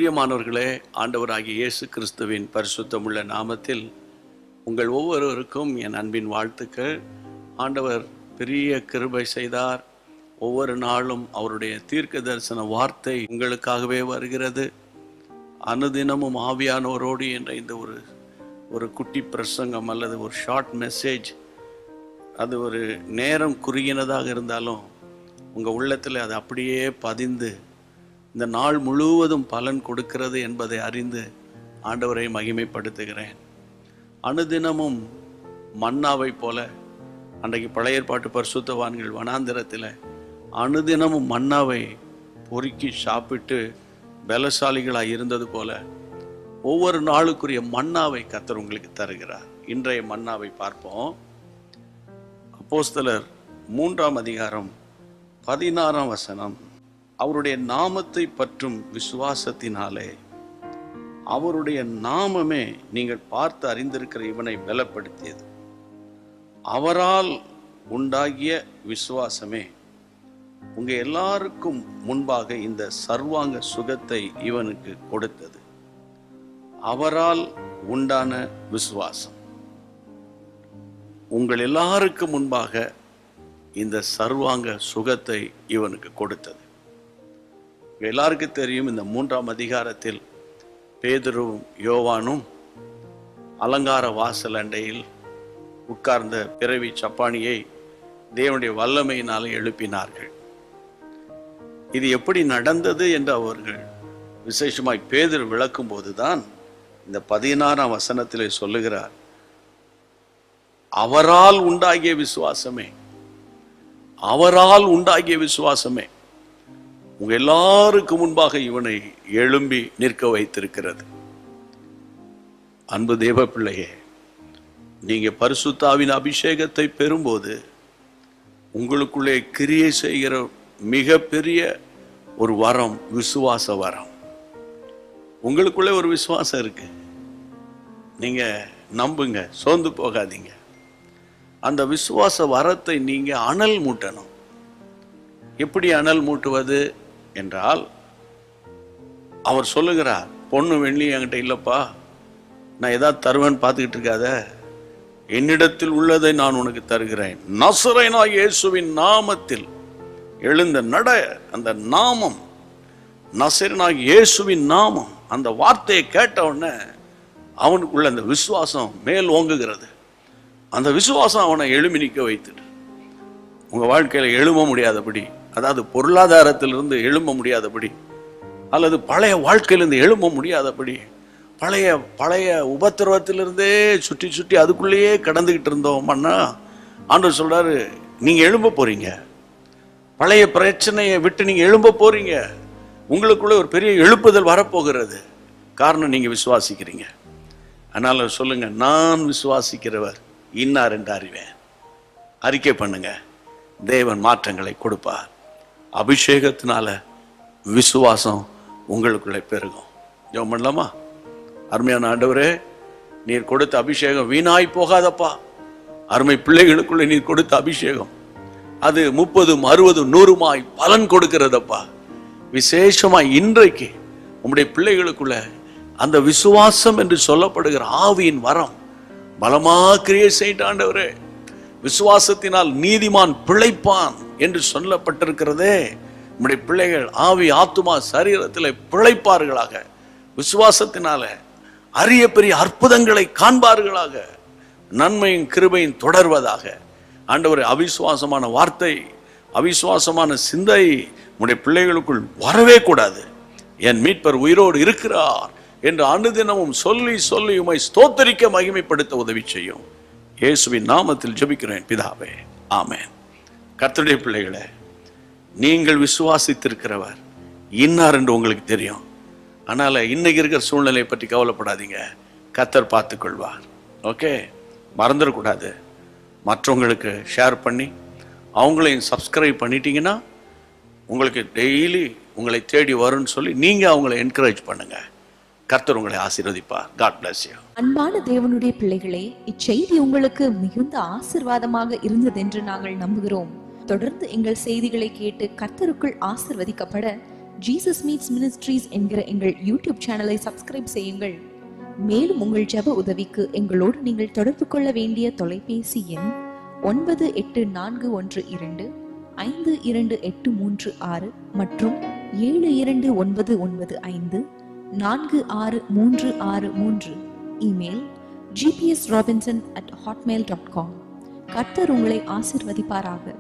பிரியமானவர்களே, ஆண்டவராகிய இயேசு கிறிஸ்துவின் பரிசுத்தமுள்ள நாமத்தில் உங்கள் ஒவ்வொருவருக்கும் என் அன்பின் வாழ்த்துக்கள். ஆண்டவர் பெரிய கிருபை செய்தார். ஒவ்வொரு நாளும் அவருடைய தீர்க்க தரிசன வார்த்தை உங்களுக்காகவே வருகிறது. அனுதினமும் ஆவியானவரோடு என்ற இந்த ஒரு குட்டி பிரசங்கம் அல்லது ஒரு ஷார்ட் மெசேஜ், அது ஒரு நேரம் குறுகினதாக இருந்தாலும் உங்கள் உள்ளத்தில் அது அப்படியே பதிந்து இந்த நாள் முழுவதும் பலன் கொடுக்கிறது என்பதை அறிந்து ஆண்டவரை மகிமைப்படுத்துகிறேன். அனுதினமும் மன்னாவை போல, அன்றைக்கு பழைய ஏற்பாட்டு பரிசுத்தவான்கள் வனாந்திரத்தில் அனுதினமும் மன்னாவை பொறுக்கி சாப்பிட்டு பலசாலிகளாக இருந்தது போல ஒவ்வொரு நாளுக்குரிய மன்னாவை கர்த்தர் உங்களுக்கு தருகிறார். இன்றைய மன்னாவை பார்ப்போம். அப்போஸ்தலர் 3ஆம் அதிகாரம் 16ஆம் வசனம். அவருடைய நாமத்தை பற்றும் விசுவாசத்தினாலே, அவருடைய நாமமே நீங்கள் பார்த்து அறிந்திருக்கிற இவனை பலப்படுத்தியது. அவரால் உண்டாகிய விசுவாசமே உங்க எல்லாருக்கும் முன்பாக இந்த சர்வாங்க சுகத்தை இவனுக்கு கொடுத்தது. அவரால் உண்டான விசுவாசம் உங்கள் எல்லாருக்கும் முன்பாக இந்த சர்வாங்க சுகத்தை இவனுக்கு கொடுத்தது. எல்லாருக்கும் தெரியும், இந்த 3ஆம் அதிகாரத்தில் பேதுருவும் யோவானும் அலங்கார வாசல் அண்டையில் உட்கார்ந்த பிறவி சப்பானியை தேவனுடைய வல்லமையினால் எழுப்பினார்கள். இது எப்படி நடந்தது என்று அவர்கள் விசேஷமாய் பேதுரு விளக்கும் போதுதான் இந்த 16ஆம் வசனத்திலே சொல்லுகிறார், அவரால் உண்டாகிய விசுவாசமே, அவரால் உண்டாகிய விசுவாசமே உங்க எல்லாருக்கும் முன்பாக இவனை எழும்பி நிற்க வைத்திருக்கிறது. அன்பு தேவ பிள்ளையே, நீங்க பரிசுத்தாவின் அபிஷேகத்தை பெறும்போது உங்களுக்குள்ளே கிரியை செய்கிற மிகப்பெரிய ஒரு வரம் விசுவாச வரம். உங்களுக்குள்ளே ஒரு விசுவாசம் இருக்கு, நீங்க நம்புங்க, சோர்ந்து போகாதீங்க. அந்த விசுவாச வரத்தை நீங்க அனல் மூட்டணும். எப்படி அனல் மூட்டுவது என்றால், அவர் சொல்லுகிறார், பொண்ணு வெள்ளி என்கிட்ட இல்லப்பா, நான் ஏதாவது தருவேன்னு பார்த்துக்கிட்டு இருக்காத, என்னிடத்தில் உள்ளதை நான் உனக்கு தருகிறேன். நசரேயனாகிய இயேசுவின் நாமத்தில் எழுந்த நட. அந்த நாமம், நசரேயனாகிய இயேசுவின் நாமம், அந்த வார்த்தையை கேட்ட உடனே அவனுக்குள்ள அந்த விசுவாசம் மேல் ஓங்குகிறது. அந்த விசுவாசம் அவனை எழுமி நிற்க வைத்துட்டு, உங்க வாழ்க்கையில எழும்ப முடியாதபடி, அதாவது பொருளாதாரத்திலிருந்து எழும்ப முடியாதபடி, அல்லது பழைய வாழ்க்கையிலிருந்து எழும்ப முடியாதபடி, பழைய உபத்திரவத்திலிருந்தே சுற்றி சுற்றி அதுக்குள்ளேயே கடந்துகிட்டு இருந்தோம்னா ஆண்டவர் சொல்றாரு, நீங்க எழும்ப போறீங்க. பழைய பிரச்சனையை விட்டு நீங்க எழும்ப போறீங்க. உங்களுக்குள்ள ஒரு பெரிய எழுப்புதல் வரப்போகிறது. காரணம், நீங்க விசுவாசிக்கிறீங்க. அதனால சொல்லுங்க, நான் விசுவாசிக்கிறவர் இன்னார் என்று அறிவேன். அறிக்கை பண்ணுங்க, தேவன் மாற்றங்களை கொடுப்பார். அபிஷேகத்தினால விசுவாசம் உங்களுக்குள்ளே பெருகும். ஜெபம் பண்ணலாமா? அருமையான ஆண்டவரே, நீர் கொடுத்த அபிஷேகம் வீணாய் போகாதப்பா. அருமை பிள்ளைகளுக்குள்ளே நீர் கொடுத்த அபிஷேகம் அது 30, 60, 100 பலன் கொடுக்கிறதப்பா. விசேஷமாய் இன்றைக்கு உம்முடைய பிள்ளைகளுக்குள்ள அந்த விசுவாசம் என்று சொல்லப்படுகிற ஆவியின் வரம் பலமா கிரியை செய்த ஆண்டவரே. விசுவாசத்தினால் நீதிமான் பிழைப்பான் என்று சொல்லப்பட்டிருக்கிறதே. நம்முடைய பிள்ளைகள் ஆவி, ஆத்துமா, சரீரத்தில் பிழைப்பார்களாக. விசுவாசத்தினால அரிய பெரிய அற்புதங்களை காண்பார்களாக. நன்மையும் கிருபையும் தொடர்வதாக. ஆண்டவரே, அவிசுவாசமான வார்த்தை, அவிசுவாசமான சிந்தை நம்முடைய பிள்ளைகளுக்குள் வரவே கூடாது. என் மீட்பர் உயிரோடு இருக்கிறார் என்று அனுதினமும் சொல்லி சொல்லி உம்மை ஸ்தோத்தரிக்க மகிமைப்படுத்த உதவி செய்யும். இயேசுவின் நாமத்தில் ஜெபிக்கிறேன் பிதாவே, ஆமென். கர்த்தருடைய பிள்ளைகளே, நீங்கள் விசுவாசித்திருக்கிறவர் இன்னார் என்று உங்களுக்கு தெரியும். அதனால இன்னைக்கு இருக்கிற சூழ்நிலையை பற்றி கவலைப்படாதீங்க, கர்த்தர் பார்த்துக் கொள்வார். ஓகே, மறந்துடக்கூடாது. மற்றவங்களுக்கு ஷேர் பண்ணி அவங்களையும் சப்ஸ்கிரைப் பண்ணிட்டீங்கன்னா உங்களுக்கு டெய்லி உங்களை தேடி வரும்னு சொல்லி நீங்க அவங்களை என்கரேஜ் பண்ணுங்க. கர்த்தர் உங்களை ஆசீர்வதிப்பார். God bless you. அன்பான தேவனுடைய பிள்ளைகளே, இச்செய்தி உங்களுக்கு மிகுந்த ஆசீர்வாதமாக இருந்தது என்று நாங்கள் நம்புகிறோம். தொடர்ந்து எங்கள் செய்திகளை கேட்டு கர்த்தருக்குள் ஆசீர்வதிக்கப்பட ஜீசஸ் மீட்ஸ் மினிஸ்ட்ரீஸ் என்கிற எங்கள் யூடியூப் சேனலை சப்ஸ்கிரைப் செய்யுங்கள். மேலும் உங்கள் ஜெப உதவிக்கு எங்களோடு நீங்கள் தொடர்பு கொள்ள வேண்டிய தொலைபேசி எண் 9841252836 மற்றும் 7299546363. Email gpsrobinson@hotmail.com. கர்த்தர் உங்களை ஆசீர்வதிப்பாராக.